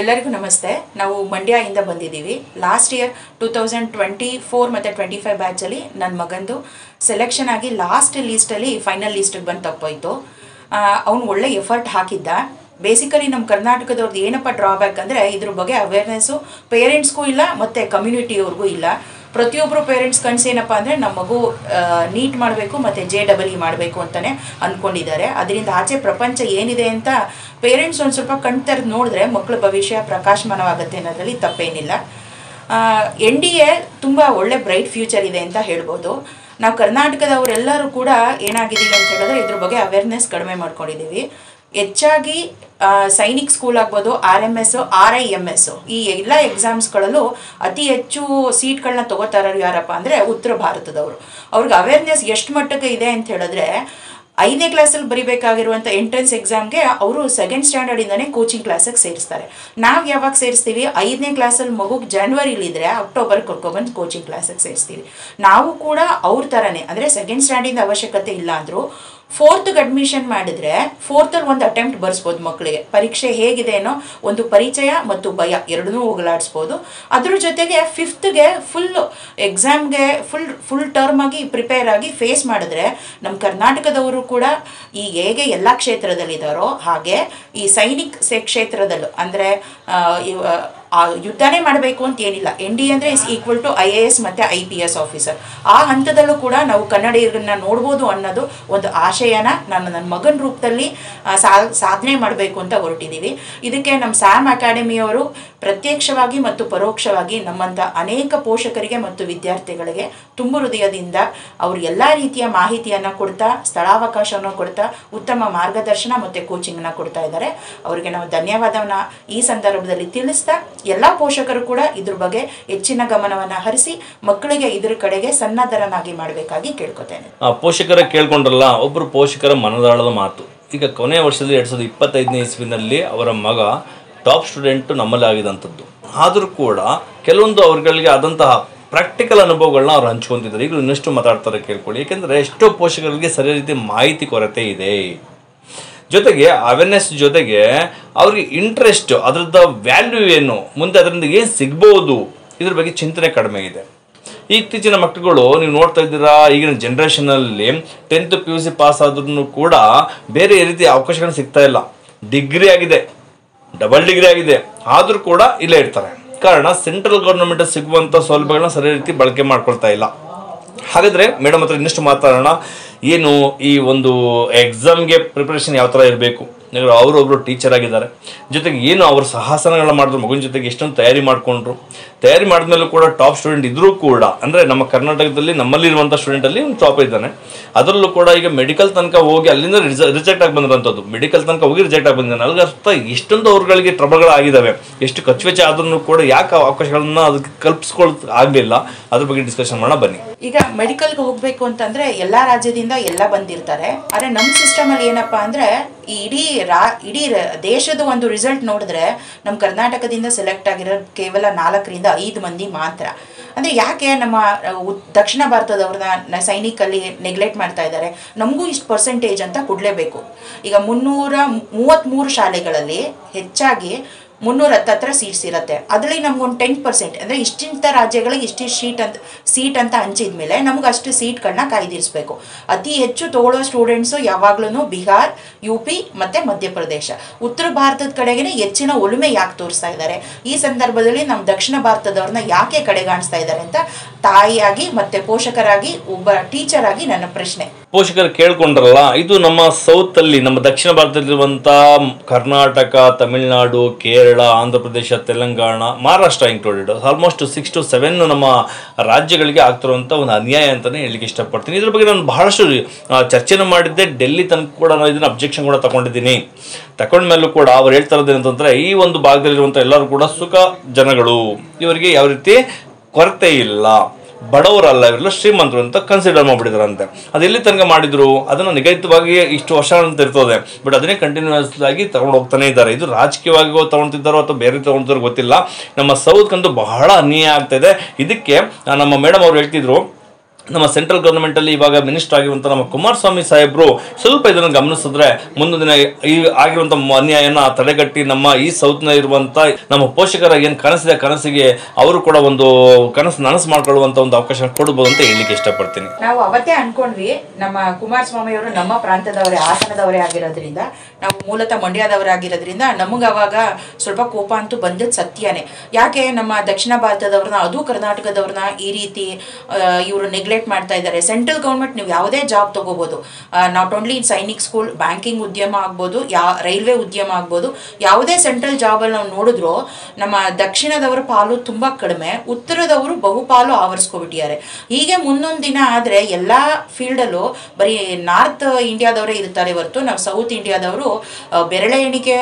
ಎಲ್ಲರಿಗೂ ನಮಸ್ತೆ. ನಾವು ಮಂಡ್ಯದಿಂದ ಬಂದಿದ್ದೀವಿ. ಲಾಸ್ಟ್ ಇಯರ್ 2024 ಮತ್ತು 25 ಬ್ಯಾಚಲ್ಲಿ ನನ್ನ ಮಗಂದು ಸೆಲೆಕ್ಷನ್ ಆಗಿ ಲಾಸ್ಟ್ ಲೀಸ್ಟಲ್ಲಿ ಫೈನಲ್ ಲೀಸ್ಟಿಗೆ ಬಂದು ತಪ್ಪೋಯ್ತು. ಅವನು ಒಳ್ಳೆ ಎಫರ್ಟ್ ಹಾಕಿದ್ದ. ಬೇಸಿಕಲಿ ನಮ್ಮ ಕರ್ನಾಟಕದವ್ರದ್ದು ಏನಪ್ಪ ಡ್ರಾಬ್ಯಾಕ್ ಅಂದರೆ ಇದ್ರ ಬಗ್ಗೆ ಅವೇರ್ನೆಸ್ಸು ಪೇರೆಂಟ್ಸ್ಗೂ ಇಲ್ಲ ಮತ್ತು ಕಮ್ಯುನಿಟಿಯವ್ರಿಗೂ ಇಲ್ಲ. ಪ್ರತಿಯೊಬ್ಬರು ಪೇರೆಂಟ್ಸ್ ಕನಸೇನಪ್ಪ ಅಂದರೆ ನಮ್ಮ ಮಗು ನೀಟ್ ಮಾಡಬೇಕು ಮತ್ತು JEE ಮಾಡಬೇಕು ಅಂತಲೇ ಅಂದ್ಕೊಂಡಿದ್ದಾರೆ. ಅದರಿಂದ ಆಚೆ ಪ್ರಪಂಚ ಏನಿದೆ ಅಂತ ಪೇರೆಂಟ್ಸ್ ಒಂದು ಸ್ವಲ್ಪ ಕಣ್ತೆರೆದು ನೋಡಿದ್ರೆ ಮಕ್ಕಳ ಭವಿಷ್ಯ ಪ್ರಕಾಶಮಾನವಾಗುತ್ತೆ ಅನ್ನೋದ್ರಲ್ಲಿ ತಪ್ಪೇನಿಲ್ಲ. NDA ತುಂಬ ಒಳ್ಳೆ ಬ್ರೈಟ್ ಫ್ಯೂಚರ್ ಇದೆ ಅಂತ ಹೇಳ್ಬೋದು. ನಾವು ಕರ್ನಾಟಕದವರೆಲ್ಲರೂ ಕೂಡ ಏನಾಗಿದ್ದೀವಿ ಅಂತ ಹೇಳಿದ್ರೆ ಇದ್ರ ಬಗ್ಗೆ ಅವೇರ್ನೆಸ್ ಕಡಿಮೆ ಮಾಡ್ಕೊಂಡಿದ್ದೀವಿ. ಹೆಚ್ಚಾಗಿ ಸೈನಿಕ್ ಸ್ಕೂಲ್ ಆಗ್ಬೋದು, RMS, RIMS ಈ ಎಲ್ಲ ಎಕ್ಸಾಮ್ಸ್ಗಳಲ್ಲೂ ಅತಿ ಹೆಚ್ಚು ಸೀಟ್ಗಳನ್ನ ತಗೋತಾರೋರು ಯಾರಪ್ಪ ಅಂದರೆ ಉತ್ತರ ಭಾರತದವರು. ಅವ್ರಿಗೆ ಅವೇರ್ನೆಸ್ ಎಷ್ಟು ಮಟ್ಟಕ್ಕೆ ಇದೆ ಅಂತ ಹೇಳಿದ್ರೆ 5ನೇ ಕ್ಲಾಸಲ್ಲಿ ಬರೀಬೇಕಾಗಿರುವಂಥ ಎಂಟ್ರೆನ್ಸ್ ಎಕ್ಸಾಮ್ಗೆ ಅವರು 2nd ಸ್ಟ್ಯಾಂಡರ್ಡಿಂದನೇ ಕೋಚಿಂಗ್ ಕ್ಲಾಸಿಗೆ ಸೇರಿಸ್ತಾರೆ. ನಾವು ಯಾವಾಗ ಸೇರಿಸ್ತೀವಿ? 5ನೇ ಕ್ಲಾಸಲ್ಲಿ ಮಗುಗೆ ಜನವರಿಲಿದ್ದರೆ ಅಕ್ಟೋಬರ್ ಕರ್ಕೊಬಂದು ಕೋಚಿಂಗ್ ಕ್ಲಾಸಿಗೆ ಸೇರಿಸ್ತೀವಿ. ನಾವು ಕೂಡ ಅವ್ರ ಥರನೇ ಅಂದರೆ 2nd ಸ್ಟ್ಯಾಂಡಿಂದ ಅವಶ್ಯಕತೆ ಇಲ್ಲ ಅಂದರೂ 4th ಅಡ್ಮಿಷನ್ ಮಾಡಿದ್ರೆ 4th ಒಂದು ಅಟೆಂಪ್ಟ್ ಬರ್ಸ್ಬೋದು. ಮಕ್ಕಳಿಗೆ ಪರೀಕ್ಷೆ ಹೇಗಿದೆ ಅನ್ನೋ ಒಂದು ಪರಿಚಯ ಮತ್ತು ಭಯ ಎರಡನ್ನೂ ಹೋಗಲಾಡಿಸ್ಬೋದು. ಅದ್ರ ಜೊತೆಗೆ 5th ಫುಲ್ ಎಕ್ಸಾಮ್ಗೆ ಫುಲ್ ಟರ್ಮ್ ಆಗಿ ಪ್ರಿಪೇರ್ ಆಗಿ ಫೇಸ್ ಮಾಡಿದ್ರೆ ನಮ್ಮ ಕರ್ನಾಟಕದವರು ಕೂಡ ಈ ಹೇಗೆ ಎಲ್ಲ ಕ್ಷೇತ್ರದಲ್ಲಿದ್ದಾರೋ ಹಾಗೆ ಈ ಸೈನಿಕ್ ಕ್ಷೇತ್ರದಲ್ಲೂ ಅಂದರೆ ಯುದ್ಧನೇ ಮಾಡಬೇಕು ಅಂತ ಏನಿಲ್ಲ. NDA ಅಂದರೆ ಇಸ್ ಈಕ್ವಲ್ ಟು IAS ಮತ್ತು IPS ಆಫೀಸರ್. ಆ ಹಂತದಲ್ಲೂ ಕೂಡ ನಾವು ಕನ್ನಡಿಗರನ್ನ ನೋಡ್ಬೋದು ಅನ್ನೋದು ಒಂದು ಆಶಯನ ನನ್ನ ಮಗನ ರೂಪದಲ್ಲಿ ಸಾಧನೆ ಮಾಡಬೇಕು ಅಂತ ಹೊರಟಿದ್ದೀವಿ. ಇದಕ್ಕೆ ನಮ್ಮ SAM ಅಕಾಡೆಮಿಯವರು ಪ್ರತ್ಯಕ್ಷವಾಗಿ ಮತ್ತು ಪರೋಕ್ಷವಾಗಿ ನಮ್ಮಂಥ ಅನೇಕ ಪೋಷಕರಿಗೆ ಮತ್ತು ವಿದ್ಯಾರ್ಥಿಗಳಿಗೆ ತುಂಬ ಹೃದಯದಿಂದ ಅವರು ಎಲ್ಲ ರೀತಿಯ ಮಾಹಿತಿಯನ್ನು ಕೊಡ್ತಾ, ಸ್ಥಳಾವಕಾಶವನ್ನು ಕೊಡ್ತಾ, ಉತ್ತಮ ಮಾರ್ಗದರ್ಶನ ಮತ್ತು ಕೋಚಿಂಗನ್ನು ಕೊಡ್ತಾ ಇದ್ದಾರೆ. ಅವರಿಗೆ ನಾವು ಧನ್ಯವಾದವನ್ನು ಈ ಸಂದರ್ಭದಲ್ಲಿ ತಿಳಿಸ್ತಾ ಎಲ್ಲ ಪೋಷಕರು ಕೂಡ ಇದ್ರ ಬಗ್ಗೆ ಹೆಚ್ಚಿನ ಗಮನವನ್ನು ಹರಿಸಿ ಮಕ್ಕಳಿಗೆ ಇದ್ರ ಕಡೆಗೆ ಸನ್ನದ್ಧರನ್ನಾಗಿ ಮಾಡಬೇಕಾಗಿ ಕೇಳ್ಕೊತೇನೆ. ಪೋಷಕರ ಕೇಳ್ಕೊಂಡ್ರಲ್ಲ, ಒಬ್ಬರು ಪೋಷಕರ ಮನದಾಳದ ಮಾತು. ಈಗ ಕೊನೆಯ ವರ್ಷದಲ್ಲಿ 2025ನೇ ಇಸ್ವಿನಲ್ಲಿ ಅವರ ಮಗ ಟಾಪ್ ಸ್ಟೂಡೆಂಟು ನಮ್ಮಲ್ಲಿ ಆಗಿದಂಥದ್ದು. ಆದರೂ ಕೂಡ ಕೆಲವೊಂದು ಅವ್ರಗಳಿಗೆ ಆದಂತಹ ಪ್ರಾಕ್ಟಿಕಲ್ ಅನುಭವಗಳನ್ನ ಅವ್ರು ಹಂಚ್ಕೊತಿದ್ದಾರೆ. ಈಗಲೂ ಇನ್ನಷ್ಟು ಮಾತಾಡ್ತಾರೆ, ಕೇಳ್ಕೊಳ್ಳಿ. ಏಕೆಂದರೆ ಎಷ್ಟೋ ಪೋಷಕರಿಗೆ ಸರಿಯಾದ ರೀತಿ ಮಾಹಿತಿ ಕೊರತೆ ಇದೆ. ಜೊತೆಗೆ ಅವೇರ್ನೆಸ್ ಜೊತೆಗೆ ಅವ್ರಿಗೆ ಇಂಟ್ರೆಸ್ಟ್, ಅದರದ್ದು ವ್ಯಾಲ್ಯೂ ಏನು, ಮುಂದೆ ಅದರಿಂದ ಏನು ಸಿಗ್ಬೋದು, ಇದ್ರ ಬಗ್ಗೆ ಚಿಂತನೆ ಕಡಿಮೆ ಇದೆ. ಇತ್ತೀಚಿನ ಮಕ್ಕಳುಗಳು ನೀವು ನೋಡ್ತಾ ಇದ್ದೀರಾ, ಈಗಿನ ಜನ್ರೇಷನಲ್ಲಿ 10th PUC ಪಾಸ್ ಆದ್ರೂ ಕೂಡ ಬೇರೆ ರೀತಿಯ ಅವಕಾಶಗಳು ಸಿಗ್ತಾ ಇಲ್ಲ. ಡಿಗ್ರಿ ಆಗಿದೆ, ಡಬಲ್ ಡಿಗ್ರಿ ಆಗಿದೆ, ಆದರೂ ಕೂಡ ಇಲ್ಲೇ ಇರ್ತಾರೆ. ಕಾರಣ ಸೆಂಟ್ರಲ್ ಗೌರ್ಮೆಂಟ್ ಸಿಗುವಂಥ ಸೌಲಭ್ಯಗಳನ್ನ ಸರಿಯಾದ ರೀತಿ ಬಳಕೆ ಮಾಡ್ಕೊಳ್ತಾ ಇಲ್ಲ. ಹಾಗಾದರೆ ಮೇಡಮ್ ಹತ್ರ ಇನ್ನಷ್ಟು ಮಾತಾಡೋಣ. ಏನು ಈ ಒಂದು ಎಕ್ಸಾಮ್ಗೆ ಪ್ರಿಪ್ರೇಷನ್ ಯಾವ ಥರ ಇರಬೇಕು, ಅವರೊಬ್ಬರು ಟೀಚರ್ ಆಗಿದ್ದಾರೆ, ಜೊತೆಗೆ ಏನು ಅವ್ರ ಸಾಹಸಗಳನ್ನ ಮಾಡಿದ್ರು, ಮಗುವಿನ ಜೊತೆಗೆ ಎಷ್ಟೊಂದು ತಯಾರಿ ಮಾಡಿಕೊಂಡ್ರು, ತಯಾರಿ ಮಾಡಿದ್ಮೇಲೂ ಕೂಡ ಟಾಪ್ ಸ್ಟೂಡೆಂಟ್ ಇದ್ರೂ ಕೂಡ ಅಂದರೆ ನಮ್ಮ ಕರ್ನಾಟಕದಲ್ಲಿ ನಮ್ಮಲ್ಲಿರುವಂಥ ಸ್ಟೂಡೆಂಟಲ್ಲಿ ಟಾಪ್ ಇದ್ದಾನೆ. ಅದರಲ್ಲೂ ಕೂಡ ಈಗ ಮೆಡಿಕಲ್ ತನಕ ಹೋಗಿ ಅಲ್ಲಿಂದ ರಿಜೆಕ್ಟ್ ಆಗಿ ಬಂದಿರೋಂಥದ್ದು, ಮೆಡಿಕಲ್ ತನಕ ಹೋಗಿ ರಿಜೆಕ್ಟ್ ಆಗಿ ಬಂದಿದ್ದಾನೆ. ಅಲ್ಲಿಗೆ ಅರ್ಥ ಎಷ್ಟೊಂದು ಅವ್ರಗಳಿಗೆ ಟ್ರಬಲ್ಗಳಾಗಿದ್ದಾವೆ, ಎಷ್ಟು ಖರ್ಚು ವೆಚ್ಚ ಆದ್ರೂ ಕೂಡ ಯಾಕೆ ಅವಕಾಶಗಳನ್ನ ಅದಕ್ಕೆ ಕಲ್ಪಿಸ್ಕೊಳ್ಳೋದು ಆಗಲಿಲ್ಲ, ಅದ್ರ ಬಗ್ಗೆ ಡಿಸ್ಕಷನ್ ಮಾಡೋಣ ಬನ್ನಿ. ಈಗ ಮೆಡಿಕಲ್ಗೆ ಹೋಗಬೇಕು ಅಂತಂದರೆ ಎಲ್ಲ ರಾಜ್ಯದಿಂದ ಎಲ್ಲ ಬಂದಿರ್ತಾರೆ. ಆದರೆ ನಮ್ಮ ಸಿಸ್ಟಮಲ್ಲಿ ಏನಪ್ಪ ಅಂದರೆ ಇಡೀ ದೇಶದ ಒಂದು ರಿಸಲ್ಟ್ ನೋಡಿದ್ರೆ ನಮ್ಮ ಕರ್ನಾಟಕದಿಂದ ಸೆಲೆಕ್ಟ್ ಆಗಿರೋದು ಕೇವಲ 4ರಿಂದ 5 ಮಂದಿ ಮಾತ್ರ. ಅಂದರೆ ಯಾಕೆ ನಮ್ಮ ದಕ್ಷಿಣ ಭಾರತದವ್ರನ್ನ ಸೈನಿಕಲ್ಲಿ ನೆಗ್ಲೆಕ್ಟ್ ಮಾಡ್ತಾ ಇದ್ದಾರೆ? ನಮಗೂ ಇಷ್ಟು ಪರ್ಸೆಂಟೇಜ್ ಅಂತ ಕೊಡಲೇಬೇಕು. ಈಗ 333 ಶಾಲೆಗಳಲ್ಲಿ ಹೆಚ್ಚಾಗಿ 310 ಸೀಟ್ಸ್ ಇರುತ್ತೆ. ಅದರಲ್ಲಿ ನಮ್ಗೊಂದು 10% ಅಂದರೆ ಇಷ್ಟಿಂಥ ರಾಜ್ಯಗಳಿಗೆ ಇಷ್ಟಿಷ್ಟು ಸೀಟ್ ಅಂತ ಹಂಚಿದ ಮೇಲೆ ನಮ್ಗೆ ಅಷ್ಟು ಸೀಟ್ಗಳನ್ನ ಕಾಯ್ದಿರಿಸಬೇಕು. ಅತಿ ಹೆಚ್ಚು ತಗೊಳ್ಳೋ ಸ್ಟೂಡೆಂಟ್ಸು ಯಾವಾಗ್ಲೂ ಬಿಹಾರ್, UP ಮತ್ತು ಮಧ್ಯಪ್ರದೇಶ, ಉತ್ತರ ಭಾರತದ ಕಡೆಗೆ ಹೆಚ್ಚಿನ ಒಲುಮೆ ಯಾಕೆ ತೋರಿಸ್ತಾ ಇದ್ದಾರೆ? ಈ ಸಂದರ್ಭದಲ್ಲಿ ನಮ್ಮ ದಕ್ಷಿಣ ಭಾರತದವ್ರನ್ನ ಯಾಕೆ ಕಡೆಗಾಣಿಸ್ತಾ ಇದ್ದಾರೆ ಅಂತ ತಾಯಿಯಾಗಿ ಮತ್ತು ಪೋಷಕರಾಗಿ, ಒಬ್ಬ ಟೀಚರ್ ಆಗಿ ನನ್ನ ಪ್ರಶ್ನೆ. ಪೋಷಕರು ಕೇಳ್ಕೊಂಡ್ರಲ್ಲ, ಇದು ನಮ್ಮ ಸೌತ್ ಅಲ್ಲಿ, ನಮ್ಮ ದಕ್ಷಿಣ ಭಾರತದಲ್ಲಿರುವಂಥ Karnataka, Tamil Nadu, Kerala, Andhra Pradesh, Telangana, Maharashtra included almost 6 to 7 ನಮ್ಮ ರಾಜ್ಯಗಳಿಗೆ ಆಗ್ತಿರುವಂಥ ಒಂದು ಅನ್ಯಾಯ ಅಂತಲೇ ಹೇಳಲಿಕ್ಕೆ ಇಷ್ಟಪಡ್ತೀನಿ. ಇದ್ರ ಬಗ್ಗೆ ನಾನು ಬಹಳಷ್ಟು ಚರ್ಚೆನ ಮಾಡಿದ್ದೆ. ಡೆಲ್ಲಿ ತನಕ ಕೂಡ ನಾನು ಇದನ್ನು ಅಬ್ಜೆಕ್ಷನ್ ಕೂಡ ತಗೊಂಡ್ಮೇಲೂ ಕೂಡ ಅವ್ರು ಹೇಳ್ತಾ ಇರೋದು ಏನಂತಂದರೆ, ಈ ಒಂದು ಭಾಗದಲ್ಲಿರುವಂಥ ಎಲ್ಲರೂ ಕೂಡ ಸುಖ ಜನಗಳು, ಇವರಿಗೆ ಯಾವ ರೀತಿ ಕೊರತೆ ಇಲ್ಲ, ಬಡವರಲ್ಲ, ಇವರೆಲ್ಲ ಶ್ರೀಮಂತರು ಅಂತ ಕನ್ಸಿಡರ್ ಮಾಡಿಬಿಟ್ಟಿದಾರಂತೆ. ಅದೆಲ್ಲಿ ತನಕ ಮಾಡಿದ್ರು, ಅದನ್ನು ನಿಗದಿತವಾಗಿ ಇಷ್ಟು ವರ್ಷ ಅಂತ ಇರ್ತದೆ, ಬಟ್ ಅದನ್ನೇ ಕಂಟಿನ್ಯೂಸ್ ಆಗಿ ತಗೊಂಡು ಹೋಗ್ತಾನೆ ಇದ್ದಾರೆ. ಇದು ರಾಜಕೀಯವಾಗಿ ತಗೊಳ್ತಿದ್ದಾರೋ ಅಥವಾ ಬೇರೆ ತಗೊಳ್ತಿದ್ದಾರೋ ಗೊತ್ತಿಲ್ಲ. ನಮ್ಮ ಸೌತ್ಗಂತೂ ಬಹಳ ಅನ್ಯಾಯ ಆಗ್ತಾ ಇದೆ. ಇದಕ್ಕೆ ನಮ್ಮ ಮೇಡಮ್ ಅವ್ರು ಹೇಳ್ತಿದ್ರು, ನಮ್ಮ ಸೆಂಟ್ರಲ್ ಗೌರ್ಮೆಂಟಲ್ಲಿ ಇವಾಗ ಮಿನಿಸ್ಟರ್ ಆಗಿರುವಂಥ ನಮ್ಮ ಕುಮಾರಸ್ವಾಮಿ ಸಾಹೇಬರು ಸ್ವಲ್ಪ ಇದನ್ನು ಗಮನಿಸಿದ್ರೆ ಮುಂದಿನ ದಿನ ಈ ಆಗಿರುವಂಥ ಅನ್ಯಾಯನ ತಡೆಗಟ್ಟಿ ನಮ್ಮ ಈ ಸೌತ್ನ ಇರುವಂಥ ನಮ್ಮ ಪೋಷಕರ ಏನು ಕನಸಿದೆ ಕನಸಿಗೆ ಅವರು ಕೂಡ ಒಂದು ನನಸು ಮಾಡ್ಕೊಳ್ಳುವಂಥ ಒಂದು ಅವಕಾಶ ಕೊಡ್ಬೋದು ಅಂತ ಹೇಳಲಿಕ್ಕೆ ಇಷ್ಟಪಡ್ತೀನಿ. ನಾವು ಅವತ್ತೇ ಅನ್ಕೊಂಡ್ವಿ ನಮ್ಮ ಕುಮಾರಸ್ವಾಮಿ ಅವರು ನಮ್ಮ ಪ್ರಾಂತದವರೇ, ಹಾಸನದವರೇ ಆಗಿರೋದ್ರಿಂದ, ನಾವು ಮೂಲತಃ ಮಂಡ್ಯದವರಾಗಿರೋದ್ರಿಂದ ನಮಗೆ ಅವಾಗ ಸ್ವಲ್ಪ ಕೋಪ ಅಂತೂ ಬಂದದ್ದು ಸತ್ಯನೇ. ಯಾಕೆ ನಮ್ಮ ದಕ್ಷಿಣ ಭಾರತದವ್ರನ್ನ, ಅದು ಕರ್ನಾಟಕದವ್ರನ್ನ ಈ ರೀತಿ ಇವರು ನೆಗ್ಲೆಕ್ಟ್ ಮಾಡ್ತಾ ಇದ್ದಾರೆ. ಸೆಂಟ್ರಲ್ ಗೌರ್ಮೆಂಟ್ ನೀವು ಯಾವುದೇ ಜಾಬ್ ತಗೋಬಹುದು, not only Sainik school, banking ಉದ್ಯಮ ಆಗ್ಬೋದು, ರೈಲ್ವೆ ಉದ್ಯಮ ಆಗ್ಬೋದು, ಯಾವುದೇ ಸೆಂಟ್ರಲ್ ಜಾಬಲ್ಲಿ ನಾವು ನೋಡಿದ್ರು ನಮ್ಮ ದಕ್ಷಿಣದವರ ಪಾಲು ತುಂಬಾ ಕಡಿಮೆ, ಉತ್ತರದವರು ಬಹುಪಾಲು ಆವರಿಸ್ಕೊಬಿಟ್ಟಿದ್ದಾರೆ. ಹೀಗೆ ಮುಂದೊಂದು ದಿನ ಆದರೆ ಎಲ್ಲ ಫೀಲ್ಡಲ್ಲೂ ಬರೀ ನಾರ್ತ್ ಇಂಡಿಯಾದವರೇ ಇರ್ತಾರೆ ಹೊರತು ನಾವು ಸೌತ್ ಇಂಡಿಯಾದವರು ಬೆರಳೆ ಎಣಿಕೆ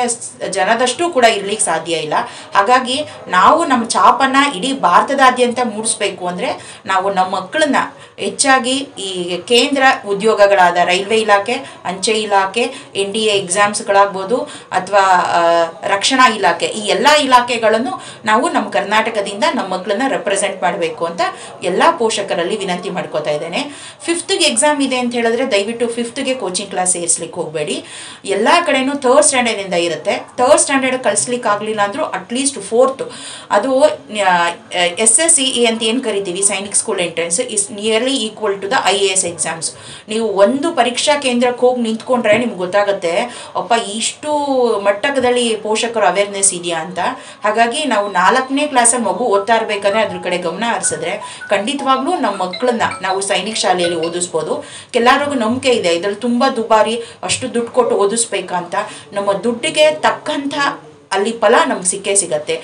ಜನದಷ್ಟು ಕೂಡ ಇರ್ಲಿಕ್ಕೆ ಸಾಧ್ಯ ಇಲ್ಲ. ಹಾಗಾಗಿ ನಾವು ನಮ್ಮ ಛಾಪನ್ನು ಇಡೀ ಭಾರತದಾದ್ಯಂತ ಮೂಡಿಸ್ಬೇಕು ಅಂದರೆ ನಾವು ನಮ್ಮ ಮಕ್ಕಳನ್ನ ಹೆಚ್ಚಾಗಿ ಈ ಕೇಂದ್ರ ಉದ್ಯೋಗಗಳಾದ ರೈಲ್ವೆ ಇಲಾಖೆ, ಅಂಚೆ ಇಲಾಖೆ, NDA ಎಕ್ಸಾಮ್ಸ್ಗಳಾಗ್ಬೋದು ಅಥವಾ ರಕ್ಷಣಾ ಇಲಾಖೆ, ಈ ಎಲ್ಲ ಇಲಾಖೆಗಳನ್ನು ನಾವು ನಮ್ಮ ಕರ್ನಾಟಕದಿಂದ ನಮ್ಮ ಮಕ್ಕಳನ್ನ ರೆಪ್ರೆಸೆಂಟ್ ಮಾಡಬೇಕು ಅಂತ ಎಲ್ಲ ಪೋಷಕರಲ್ಲಿ ವಿನಂತಿ ಮಾಡ್ಕೋತಾ ಇದ್ದೇನೆ. 5th ಎಕ್ಸಾಮ್ ಇದೆ ಅಂತ ಹೇಳಿದ್ರೆ ದಯವಿಟ್ಟು 5th ಕೋಚಿಂಗ್ ಕ್ಲಾಸ್ ಸೇರಿಸ್ಲಿಕ್ಕೆ ಹೋಗಬೇಡಿ. ಎಲ್ಲ ಕಡೆನೂ 3rd ಸ್ಟ್ಯಾಂಡರ್ಡಿಂದ ಇರುತ್ತೆ. 3rd ಸ್ಟ್ಯಾಂಡರ್ಡ್ ಕಳಿಸ್ಲಿಕ್ಕೆ ಆಗಲಿಲ್ಲ ಅಂದರೂ ಅಟ್ಲೀಸ್ಟ್ 4th, ಅದು SSCE ಅಂತ ಏನು ಕರಿತೀವಿ, Sainik school entrance, is nearly equal to the IAS exams. ನೀವು ಒಂದು ಪರೀಕ್ಷಾ ಕೇಂದ್ರಕ್ಕೆ ಹೋಗಿ ನಿಂತ್ಕೊಂಡ್ರೆ ನಿಮ್ಗೆ ಗೊತ್ತಾಗುತ್ತೆ ಅಪ್ಪ ಇಷ್ಟು ಮಟ್ಟದಲ್ಲಿ ಪೋಷಕರು ಅವೇರ್ನೆಸ್ ಇದೆಯಾ ಅಂತ. ಹಾಗಾಗಿ ನಾವು 4ನೇ ಕ್ಲಾಸಲ್ಲಿ ಮಗು ಓದ್ತಾ ಇರಬೇಕಂದ್ರೆ ಅದ್ರ ಕಡೆ ಗಮನ ಹರಿಸಿದ್ರೆ ಖಂಡಿತವಾಗ್ಲೂ ನಮ್ಮ ಮಕ್ಕಳನ್ನ ನಾವು ಸೈನಿಕ್ ಶಾಲೆಯಲ್ಲಿ ಓದಿಸ್ಬೋದು. ಕೆಲರಿಗೂ ನಂಬಿಕೆ ಇದೆ ಇದ್ರಲ್ಲಿ ತುಂಬ ದುಬಾರಿ, ಅಷ್ಟು ದುಡ್ಡು ಕೊಟ್ಟು ಓದಿಸ್ಬೇಕಂತ. ನಮ್ಮ ದುಡ್ಡಿಗೆ ತಕ್ಕಂಥ ಅಲ್ಲಿ ಫಲ ನಮ್ಗೆ ಸಿಕ್ಕೇ ಸಿಗತ್ತೆ.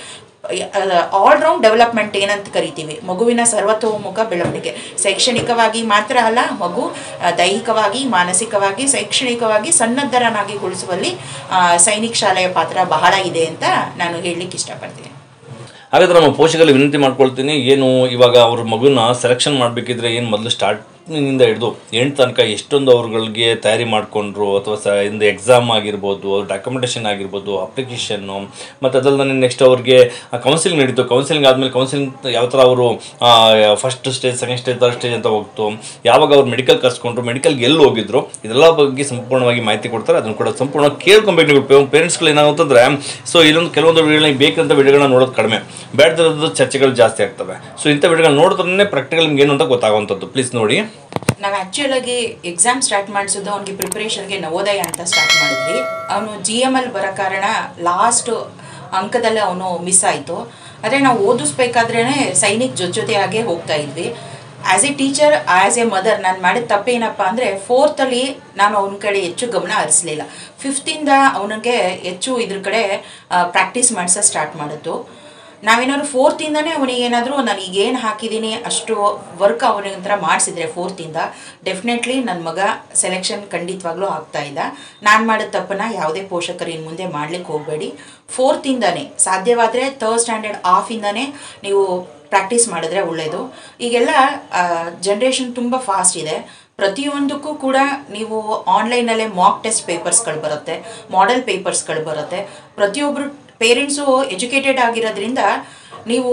ಆಲ್ರೌಂಡ್ ಡೆವಲಪ್ಮೆಂಟ್ ಏನಂತ ಕರಿತೀವಿ, ಮಗುವಿನ ಸರ್ವತೋಮುಖ ಬೆಳವಣಿಗೆ, ಶೈಕ್ಷಣಿಕವಾಗಿ ಮಾತ್ರ ಅಲ್ಲ, ಮಗು ದೈಹಿಕವಾಗಿ, ಮಾನಸಿಕವಾಗಿ, ಶೈಕ್ಷಣಿಕವಾಗಿ ಸನ್ನದ್ಧರನಾಗಿ ಗೊಳಿಸುವಲ್ಲಿ ಸೈನಿಕ್ ಶಾಲೆಯ ಪಾತ್ರ ಬಹಳ ಇದೆ ಅಂತ ನಾನು ಹೇಳಲಿಕ್ಕೆ ಇಷ್ಟಪಡ್ತೀನಿ. ಹಾಗಾದ್ರೆ ನಮ್ಮ ಪೋಷಕರಲ್ಲಿ ವಿನಂತಿ ಮಾಡ್ಕೊಳ್ತೀನಿ, ಏನು ಇವಾಗ ಅವ್ರ ಮಗುನ ಸೆಲೆಕ್ಷನ್ ಮಾಡಬೇಕಿದ್ರೆ ಏನು ಮೊದಲು ಸ್ಟಾರ್ಟಿಂಗಿಂದ ಹಿಡಿದು ಎಂಡ್ ತನಕ ಎಷ್ಟೊಂದು ಅವ್ರಗಳಿಗೆ ತಯಾರಿ ಮಾಡಿಕೊಂಡ್ರು, ಅಥವಾ ಇಂದು ಎಕ್ಸಾಮ್ ಆಗಿರ್ಬೋದು, ಡಾಕ್ಯುಮೆಂಟೇಷನ್ ಆಗಿರ್ಬೋದು, ಅಪ್ಲಿಕೇಶನ್ನು, ಮತ್ತು ಅದಲ್ಲದೆ ನೆಕ್ಸ್ಟ್ ಅವ್ರಿಗೆ ಕೌನ್ಸಿಲಿಂಗ್ ನಡೀತು. ಕೌನ್ಸಿಲಿಂಗ್ ಆದಮೇಲೆ ಕೌನ್ಸಿಲಿಂಗ್ ಯಾವ ಥರ ಅವರು first stage, second stage, third stage ಅಂತ ಹೋಗ್ತು, ಯಾವಾಗ ಅವ್ರು ಮೆಡಿಕಲ್ ಕರ್ಸ್ಕೊಂಡ್ರು, ಮೆಡಿಕಲ್ಗೆ ಎಲ್ಲಿ ಹೋಗಿದ್ರು, ಇದೆಲ್ಲ ಬಗ್ಗೆ ಸಂಪೂರ್ಣವಾಗಿ ಮಾಹಿತಿ ಕೊಡ್ತಾರೆ. ಅದನ್ನು ಕೂಡ ಸಂಪೂರ್ಣವಾಗಿ ಕೇಳ್ಕೊಬೇಕು. ನೀವು ಪೇರೆಂಟ್ಸ್ಗಳು ಏನಾಗುತ್ತಂದ್ರೆ ಸೊ ಇಲ್ಲೊಂದು ಕೆಲವೊಂದು ವಿಡಿಯೋಗಳಿಗೆ ಬೇಕಂತ ವಿಡಿಯೋಗಳನ್ನ ನೋಡೋದು ಕಡಿಮೆ, ಬೇಡದಿರೋದು ಚರ್ಚೆಗಳು ಜಾಸ್ತಿ ಆಗ್ತವೆ. ಸೊ ಇಂಥ ವಿಡಿಯೋಗಳನ್ನ ನೋಡಿದ್ರೆ ಪ್ರಾಕ್ಟಿಕಲ್ ನಿಮ್ಗೆ ಏನು ಅಂತ ಗೊತ್ತಾಗುವಂಥದ್ದು. ಪ್ಲೀಸ್ ನೋಡಿ. ನಾವು ಆ್ಯಕ್ಚುಲಾಗಿ ಎಕ್ಸಾಮ್ ಸ್ಟಾರ್ಟ್ ಮಾಡಿಸೋದು ಅವನಿಗೆ ಪ್ರಿಪ್ರೇಷನ್ಗೆ ನವೋದಯ ಅಂತ ಸ್ಟಾರ್ಟ್ ಮಾಡಿದ್ವಿ. ಅವನು GML ಬರೋ ಕಾರಣ ಲಾಸ್ಟ್ ಅಂಕದಲ್ಲೇ ಅವನು ಮಿಸ್ ಆಯಿತು. ಆದರೆ ನಾವು ಓದಿಸ್ಬೇಕಾದ್ರೇ ಸೈನಿಕ್ ಜೊತೆಯಾಗೆ ಹೋಗ್ತಾ ಇದ್ವಿ. As A teacher, as A mother ನಾನು ಮಾಡಿದ ತಪ್ಪೇನಪ್ಪ ಅಂದರೆ 4th ನಾನು ಅವನ ಕಡೆ ಹೆಚ್ಚು ಗಮನ ಹರಿಸಲಿಲ್ಲ. 5th ಅವನಿಗೆ ಹೆಚ್ಚು ಇದ್ರ ಕಡೆ ಪ್ರಾಕ್ಟೀಸ್ ಮಾಡಿಸೋ ಸ್ಟಾರ್ಟ್ ಮಾಡಿದ್ದು. ನಾವೇನಾದ್ರು 4th ಅವನಿಗೆ ಏನಾದರೂ ನಾನು ಈಗೇನು ಹಾಕಿದ್ದೀನಿ ಅಷ್ಟು ವರ್ಕ್ ಅವನಿಗಂತರ ಮಾಡಿಸಿದ್ರೆ 4th ಡೆಫಿನೆಟ್ಲಿ ನನ್ನ ಮಗ ಸೆಲೆಕ್ಷನ್ ಖಂಡಿತವಾಗ್ಲೂ ಆಗ್ತಾಯಿದ್ದ. ನಾನು ಮಾಡಿದ ತಪ್ಪನ್ನ ಯಾವುದೇ ಪೋಷಕರು ಇನ್ನು ಮುಂದೆ ಮಾಡ್ಲಿಕ್ಕೆ ಹೋಗಬೇಡಿ. 4th ಸಾಧ್ಯವಾದರೆ 3rd ಸ್ಟ್ಯಾಂಡರ್ಡ್ ಹಾಫಿಂದನೇ ನೀವು ಪ್ರಾಕ್ಟೀಸ್ ಮಾಡಿದ್ರೆ ಒಳ್ಳೆಯದು. ಈಗೆಲ್ಲ ಜನ್ರೇಷನ್ ತುಂಬ ಫಾಸ್ಟ್ ಇದೆ. ಪ್ರತಿಯೊಂದಕ್ಕೂ ಕೂಡ ನೀವು ಆನ್ಲೈನಲ್ಲೇ ಮಾಕ್ ಟೆಸ್ಟ್ ಪೇಪರ್ಸ್ಗಳು ಬರುತ್ತೆ, ಮಾಡೆಲ್ ಪೇಪರ್ಸ್ಗಳು ಬರುತ್ತೆ. ಪ್ರತಿಯೊಬ್ಬರು ಪೇರೆಂಟ್ಸು ಎಜುಕೇಟೆಡ್ ಆಗಿರೋದ್ರಿಂದ ನೀವು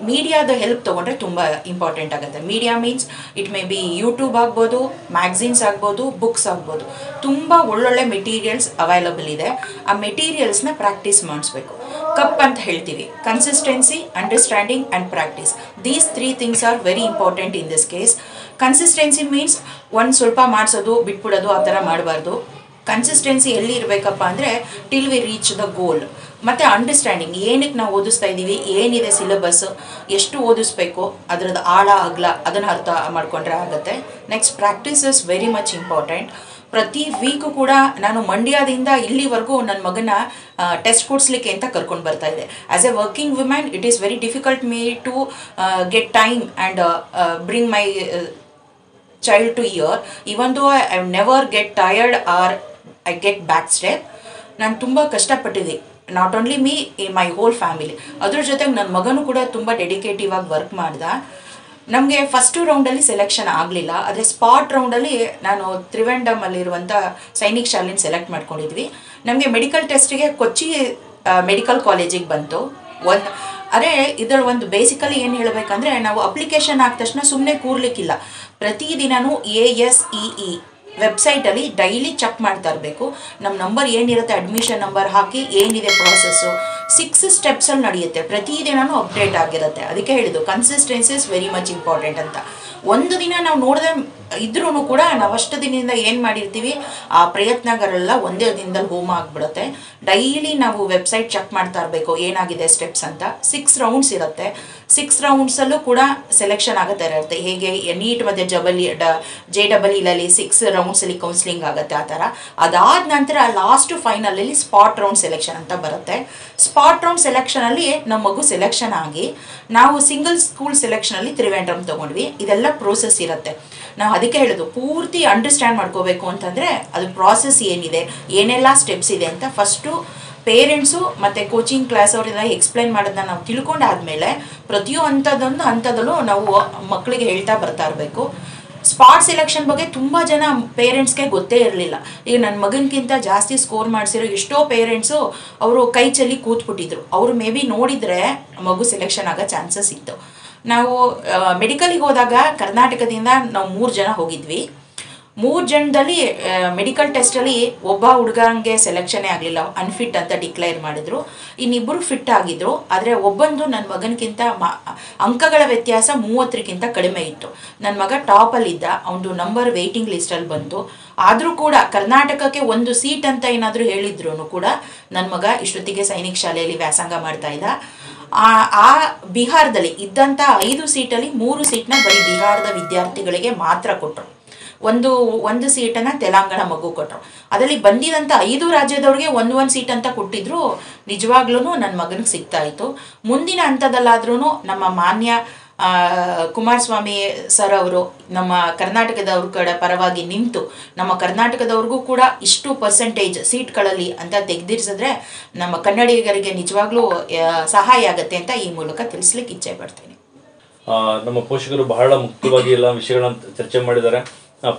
ಮೀಡಿಯಾದ ಹೆಲ್ಪ್ ತೊಗೊಂಡ್ರೆ ತುಂಬ ಇಂಪಾರ್ಟೆಂಟ್ ಆಗುತ್ತೆ. Media means it may be YouTube ಆಗ್ಬೋದು, ಮ್ಯಾಗ್ಝಿನ್ಸ್ ಆಗ್ಬೋದು, ಬುಕ್ಸ್ ಆಗ್ಬೋದು. ತುಂಬ ಒಳ್ಳೊಳ್ಳೆ ಮೆಟೀರಿಯಲ್ಸ್ ಅವೈಲಬಲ್ ಇದೆ. ಆ ಮೆಟೀರಿಯಲ್ಸ್ನ ಪ್ರಾಕ್ಟೀಸ್ ಮಾಡಿಸ್ಬೇಕು. ಕಪ್ ಅಂತ ಹೇಳ್ತೀವಿ, consistency, understanding and practice. These 3 things are very important in this case. Consistency means ಒಂದು ಸ್ವಲ್ಪ ಮಾಡಿಸೋದು ಬಿಟ್ಬಿಡೋದು ಆ ಥರ ಮಾಡಬಾರ್ದು. ಕನ್ಸಿಸ್ಟೆನ್ಸಿ ಎಲ್ಲಿ ಇರಬೇಕಪ್ಪ ಅಂದರೆ till we reach the goal. ಮತ್ತು ಅಂಡರ್ಸ್ಟ್ಯಾಂಡಿಂಗ್, ಏನಕ್ಕೆ ನಾವು ಓದಿಸ್ತಾ ಇದ್ದೀವಿ, ಏನಿದೆ ಸಿಲೆಬಸ್, ಎಷ್ಟು ಓದಿಸ್ಬೇಕು, ಅದರದ್ದು ಆಳ ಅಗಲ ಅದನ್ನು ಅರ್ಥ ಮಾಡ್ಕೊಂಡ್ರೆ ಆಗುತ್ತೆ. Next practice is very much important. ಪ್ರತಿ ವೀಕು ಕೂಡ ನಾನು ಮಂಡ್ಯದಿಂದ ಇಲ್ಲಿವರೆಗೂ ನನ್ನ ಮಗನ ಟೆಸ್ಟ್ ಕೊಡಿಸ್ಲಿಕ್ಕೆ ಅಂತ ಕರ್ಕೊಂಡು ಬರ್ತಾ ಇದ್ದೆ. As a working women it is very difficult me to get time and bring my child to here, even though I never get tired or I get backstep. ನಾನು ತುಂಬ ಕಷ್ಟಪಟ್ಟಿದ್ದೆ, not only me, my whole family. ಅದ್ರ ಜೊತೆಗೆ ನನ್ನ ಮಗನೂ ಕೂಡ ತುಂಬ dedicative ಆಗಿ ವರ್ಕ್ ಮಾಡ್ದ. ನಮಗೆ ಫಸ್ಟು ರೌಂಡಲ್ಲಿ ಸೆಲೆಕ್ಷನ್ ಆಗಲಿಲ್ಲ, ಆದರೆ ಸ್ಪಾಟ್ ರೌಂಡಲ್ಲಿ ನಾನು ತ್ರಿವೆಂಡಮಲ್ಲಿರುವಂಥ ಸೈನಿಕ್ ಶಾಲೆನ ಸೆಲೆಕ್ಟ್ ಮಾಡ್ಕೊಂಡಿದ್ವಿ. ನಮಗೆ ಮೆಡಿಕಲ್ ಟೆಸ್ಟಿಗೆ ಕೊಚ್ಚಿ ಮೆಡಿಕಲ್ ಕಾಲೇಜಿಗೆ ಬಂತು. ಅರೆ ಇದರ ಒಂದು ಬೇಸಿಕಲಿ ಏನು ಹೇಳಬೇಕಂದ್ರೆ, ನಾವು ಅಪ್ಲಿಕೇಶನ್ ಆದ ತಕ್ಷಣ ಸುಮ್ಮನೆ ಕೂರ್ಲಿಕ್ಕಿಲ್ಲ. ಪ್ರತಿದಿನವೂ ASEE ವೆಬ್ಸೈಟಲ್ಲಿ ಡೈಲಿ ಚೆಕ್ ಮಾಡ್ತಾ ಇರಬೇಕು. ನಮ್ಮ ನಂಬರ್ ಏನಿರುತ್ತೆ, ಅಡ್ಮಿಷನ್ ನಂಬರ್ ಹಾಕಿ ಏನಿದೆ ಪ್ರಾಸೆಸ್ಸು 6 ಸ್ಟೆಪ್ಸಲ್ಲಿ ನಡೆಯುತ್ತೆ. ಪ್ರತಿದಿನವೂ ಅಪ್ಡೇಟ್ ಆಗಿರುತ್ತೆ. ಅದಕ್ಕೆ ಹೇಳಿದ್ದು consistency is very much important ಅಂತ. ಒಂದು ದಿನ ನಾವು ನೋಡದೆ ಇದ್ರೂ ಕೂಡ ನಾವು ಅಷ್ಟು ದಿನದಿಂದ ಏನು ಮಾಡಿರ್ತೀವಿ ಆ ಪ್ರಯತ್ನಗಳೆಲ್ಲ ಒಂದೇ ದಿನದಲ್ಲಿ ಹೋಮ ಆಗಿಬಿಡುತ್ತೆ. ಡೈಲಿ ನಾವು ವೆಬ್ಸೈಟ್ ಚೆಕ್ ಮಾಡ್ತಾ ಇರಬೇಕು ಏನಾಗಿದೆ ಸ್ಟೆಪ್ಸ್ ಅಂತ. 6 ರೌಂಡ್ಸ್ ಇರುತ್ತೆ. 6 ರೌಂಡ್ಸಲ್ಲೂ ಕೂಡ ಸೆಲೆಕ್ಷನ್ ಆಗುತ್ತೆ ಇರುತ್ತೆ. ಹೇಗೆ ನೀಟ್ ಮತ್ತು JEE 6 ರೌಂಡ್ಸಲ್ಲಿ ಕೌನ್ಸಿಲಿಂಗ್ ಆಗುತ್ತೆ ಆ ಥರ. ಅದಾದ ನಂತರ ಲಾಸ್ಟ್ ಫೈನಲಲ್ಲಿ ಸ್ಪಾಟ್ ರೌಂಡ್ ಸೆಲೆಕ್ಷನ್ ಅಂತ ಬರುತ್ತೆ. ಸ್ಪಾಟ್ ರೌಂಡ್ ಸೆಲೆಕ್ಷನಲ್ಲಿ ನಮ್ಮ ಮಗು ಸೆಲೆಕ್ಷನ್ ಆಗಿ ನಾವು ಸಿಂಗಲ್ ಸ್ಕೂಲ್ ಸೆಲೆಕ್ಷನಲ್ಲಿ ತ್ರಿವೇಂದ್ರಂ ತೊಗೊಂಡ್ವಿ. ಇದೆಲ್ಲ ಪ್ರೋಸೆಸ್ ಇರುತ್ತೆ. ನಾವು ಅದಕ್ಕೆ ಹೇಳೋದು ಪೂರ್ತಿ ಅಂಡರ್ಸ್ಟ್ಯಾಂಡ್ ಮಾಡ್ಕೋಬೇಕು ಅಂತಂದರೆ ಅದು ಪ್ರಾಸೆಸ್ ಏನಿದೆ, ಏನೆಲ್ಲ ಸ್ಟೆಪ್ಸ್ ಇದೆ ಅಂತ ಫಸ್ಟು ಪೇರೆಂಟ್ಸು ಮತ್ತು ಕೋಚಿಂಗ್ ಕ್ಲಾಸ್ ಅವರಿಂದ ಎಕ್ಸ್ಪ್ಲೈನ್ ಮಾಡೋದನ್ನ ನಾವು ತಿಳ್ಕೊಂಡಾದ್ಮೇಲೆ ಪ್ರತಿಯೊಂದು ಹಂತದಲ್ಲೂ ನಾವು ಮಕ್ಕಳಿಗೆ ಹೇಳ್ತಾ ಬರ್ತಾ ಇರಬೇಕು. ಸ್ಪಾಟ್ ಸೆಲೆಕ್ಷನ್ ಬಗ್ಗೆ ತುಂಬ ಜನ ಪೇರೆಂಟ್ಸ್ಗೆ ಗೊತ್ತೇ ಇರಲಿಲ್ಲ. ಈಗ ನನ್ನ ಮಗನಿಗಿಂತ ಜಾಸ್ತಿ ಸ್ಕೋರ್ ಮಾಡಿಸಿರೋ ಎಷ್ಟೋ ಪೇರೆಂಟ್ಸು ಅವರು ಕೈ ಚೆಲ್ಲಿ ಕೂತ್ಬಿಟ್ಟಿದ್ರು. ಅವರು ಮೇ ಬಿ ನೋಡಿದರೆ ಮಗು ಸೆಲೆಕ್ಷನ್ ಆಗೋ ಚಾನ್ಸಸ್ ಇತ್ತು. ನಾವು ಮೆಡಿಕಲಿಗೆ ಹೋದಾಗ ಕರ್ನಾಟಕದಿಂದ ನಾವು 3 ಜನ ಹೋಗಿದ್ವಿ. 3 ಜನದಲ್ಲಿ ಮೆಡಿಕಲ್ ಟೆಸ್ಟಲ್ಲಿ ಒಬ್ಬ ಹುಡುಗಂಗೆ ಸೆಲೆಕ್ಷನೇ ಆಗಲಿಲ್ಲ, ಅನ್ಫಿಟ್ ಅಂತ ಡಿಕ್ಲೇರ್ ಮಾಡಿದ್ರು. ಇನ್ನಿಬ್ಬರು ಫಿಟ್ ಆಗಿದ್ರು. ಆದರೆ ಒಬ್ಬಂದು ನನ್ನ ಮಗನಿಗಿಂತ ಅಂಕಗಳ ವ್ಯತ್ಯಾಸ 30ಕ್ಕಿಂತ ಕಡಿಮೆ ಇತ್ತು. ನನ್ನ ಮಗ ಟಾಪಲ್ಲಿದ್ದ. ಅವನದು ನಂಬರ್ ವೆಯ್ಟಿಂಗ್ ಲಿಸ್ಟಲ್ಲಿ ಬಂತು. ಆದರೂ ಕೂಡ ಕರ್ನಾಟಕಕ್ಕೆ 1 ಸೀಟ್ ಅಂತ ಏನಾದರೂ ಹೇಳಿದ್ರು ಕೂಡ ನನ್ನ ಮಗ ಇಷ್ಟೊತ್ತಿಗೆ ಸೈನಿಕ್ ಶಾಲೆಯಲ್ಲಿ ವ್ಯಾಸಂಗ ಮಾಡ್ತಾ ಇದ್ದ. ಆ ಬಿಹಾರದಲ್ಲಿ ಇದ್ದಂಥ 5 ಸೀಟಲ್ಲಿ 3 ಸೀಟ್ನ ಬರೀ ಬಿಹಾರದ ವಿದ್ಯಾರ್ಥಿಗಳಿಗೆ ಮಾತ್ರ ಕೊಟ್ಟರು. ಒಂದು ಸೀಟನ್ನು ತೆಲಂಗಾಣ ಮಗು ಕೊಟ್ಟರು. ಅದರಲ್ಲಿ ಬಂದಿದಂಥ 5 ರಾಜ್ಯದವ್ರಿಗೆ 1 ಸೀಟ್ ಅಂತ ಕೊಟ್ಟಿದ್ರು. ನಿಜವಾಗ್ಲೂ ನನ್ನ ಮಗನಿಗೆ ಸಿಗ್ತಾ ಇತ್ತು. ಮುಂದಿನ ಹಂತದಲ್ಲಾದ್ರೂ ನಮ್ಮ ಮಾನ್ಯ ಕುಮಾರಸ್ವಾಮಿ ಸರ್ ಅವರು ನಮ್ಮ ಕರ್ನಾಟಕದವ್ರ ಕಡೆ ಪರವಾಗಿ ನಿಂತು ನಮ್ಮ ಕರ್ನಾಟಕದವ್ರಿಗೂ ಕೂಡ ಇಷ್ಟು ಪರ್ಸೆಂಟೇಜ್ ಸೀಟ್ಗಳಲ್ಲಿ ಅಂತ ತೆಗೆದಿರಿಸಿದ್ರೆ ನಮ್ಮ ಕನ್ನಡಿಗರಿಗೆ ನಿಜವಾಗ್ಲೂ ಸಹಾಯ ಆಗುತ್ತೆ ಅಂತ ಈ ಮೂಲಕ ತಿಳಿಸ್ಲಿಕ್ಕೆ ಇಚ್ಛೆ ಪಡ್ತೀನಿ. ನಮ್ಮ ಪೋಷಕರು ಬಹಳ ಮುಖ್ಯವಾಗಿ ಎಲ್ಲ ವಿಷಯಗಳನ್ನ ಚರ್ಚೆ ಮಾಡಿದ್ದಾರೆ.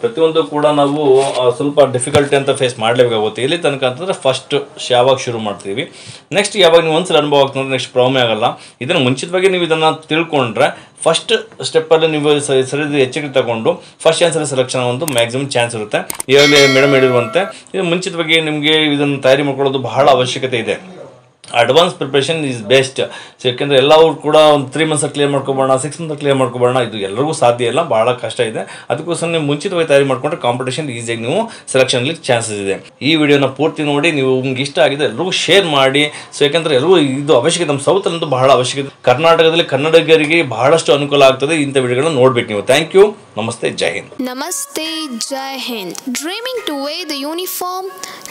ಪ್ರತಿಯೊಂದು ಕೂಡ ನಾವು ಸ್ವಲ್ಪ ಡಿಫಿಕಲ್ಟಿ ಅಂತ ಫೇಸ್ ಮಾಡಲೇಬೇಕಾಗುತ್ತೆ. ಇಲ್ಲಿ ತನಕ ಅಂತಂದರೆ ಫಸ್ಟ್ ಯಾವಾಗ ಶುರು ಮಾಡ್ತೀವಿ, ನೆಕ್ಸ್ಟ್ ಯಾವಾಗ ನೀವು ಒಂದ್ಸಲ ಅನುಭವ ಆಗ್ತಂದ್ರೆ ನೆಕ್ಸ್ಟ್ ಪ್ರಾಬ್ಲಮ್ ಆಗಲ್ಲ. ಇದನ್ನು ಮುಂಚಿತವಾಗಿ ನೀವು ಇದನ್ನು ತಿಳ್ಕೊಂಡ್ರೆ ಫಸ್ಟ್ ಸ್ಟೆಪ್ಪಲ್ಲಿ ನೀವು ಸರಿ ಎಚ್ಚರಿಕೆ ತಗೊಂಡು ಫಸ್ಟ್ ಚಾನ್ಸಲ್ಲಿ ಸೆಲೆಕ್ಷನ್ ಒಂದು ಮ್ಯಾಕ್ಸಿಮಮ್ ಚಾನ್ಸ್ ಇರುತ್ತೆ. ಈಗಾಗಲೇ ಮೇಡಮ್ ಹೇಳಿರುವಂತೆ ಇದು ಮುಂಚಿತವಾಗಿ ನಿಮಗೆ ಇದನ್ನು ತಯಾರಿ ಮಾಡ್ಕೊಳ್ಳೋದು ಬಹಳ ಅವಶ್ಯಕತೆ ಇದೆ. Advance preparation is best. So ಯಾಕೆಂದರೆ ಎಲ್ಲರೂ ಕೂಡ ಒಂದು 3 ಮಂತ್ಸ್ ಕ್ಲಿಯರ್ ಮಾಡ್ಕೊಬೋಣ, 6 ಮಂತ್ ಕ್ಲಿಯರ್ ಮಾಡ್ಕೊಬೋಣ, ಇದು ಎಲ್ಲರಿಗೂ ಸಾಧ್ಯ ಇಲ್ಲ, ಭಾಳ ಕಷ್ಟ ಇದೆ. ಅದಕ್ಕೋಸ್ಕರ ನೀವು ಮುಂಚಿತವಾಗಿ ತಯಾರಿ ಮಾಡಿಕೊಂಡ್ರೆ ಕಾಂಪಿಟೇಷನ್ ಈಸಿಯಾಗಿ ನೀವು ಸೆಲೆಕ್ಷನ್ಲಿ ಚಾನ್ಸಸ್ ಇದೆ. ಈ ವಿಡಿಯೋನ ಪೂರ್ತಿ ನೋಡಿ, ನೀವು ನಿಮ್ಗೆ ಇಷ್ಟ ಆಗಿದೆ ಎಲ್ಲರಿಗೂ ಶೇರ್ ಮಾಡಿ. ಸೊ ಯಾಕೆಂದರೆ ಎಲ್ಲರಿಗೂ ಇದು ಅವಶ್ಯಕತೆ, ನಮ್ಮ ಸೌತಲ್ಲಂತೂ ಬಹಳ ಅವಶ್ಯಕತೆ. ಕರ್ನಾಟಕದಲ್ಲಿ ಕನ್ನಡಿಗರಿಗೆ ಬಹಳಷ್ಟು ಅನುಕೂಲ ಆಗ್ತದೆ. ಇಂಥ ವಿಡಿಯೋಗಳನ್ನ ನೋಡ್ಬೇಕು ನೀವು. Thank you. ನಮಸ್ತೆ, Jai Hind. Namaste, Jai Hind. Dreaming to wear the uniform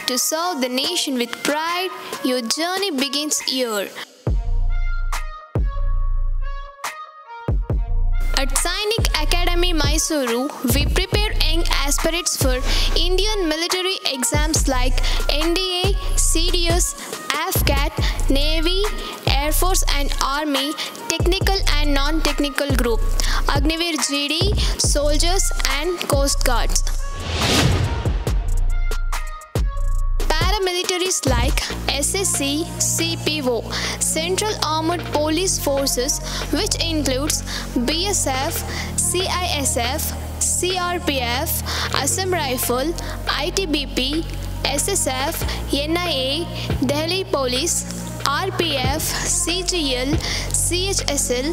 to serve the nation with pride, your journey begins here. At Sainik Academy, Mysuru, we prepare young aspirants for Indian military exams like NDA, CDS, AFCAT, Navy, Air Force and Army, technical and non-technical group, Agniveer GD, soldiers and Coast Guards. Paramilitaries like SSC, CPO, Central Armed Police Forces, which includes BSF, CISF, CRPF, Assam Rifle, ITBP, SSF, NIA, Delhi Police, RPF, CGL, CHSL,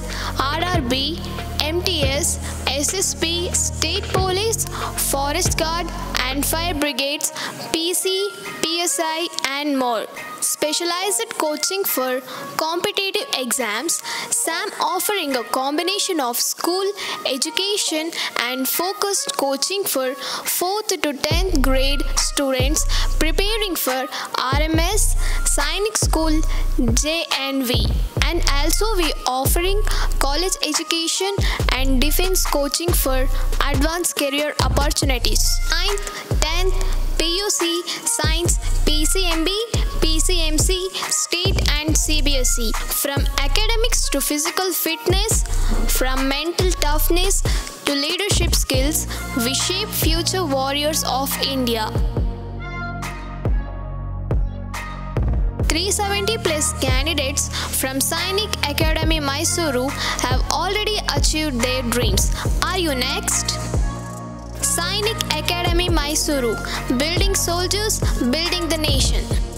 RRB, MTS, SSP, State Police, Forest Guard and Fire Brigades, PC, PSI and more. Specialized coaching for competitive exams, SAM offering a combination of school education and focused coaching for 4th to 10th grade students preparing for RMS, Sainik School, JNV. And also we offering college education and defense coaching for advanced career opportunities. 9th, 10th, PUC, Science, PCMB, PCMC, State and CBSE. From academics to physical fitness, from mental toughness to leadership skills, we shape future warriors of India. 370 plus candidates from Sainik Academy Mysuru have already achieved their dreams. Are you next? Sainik Academy Mysuru, building soldiers, building the nation.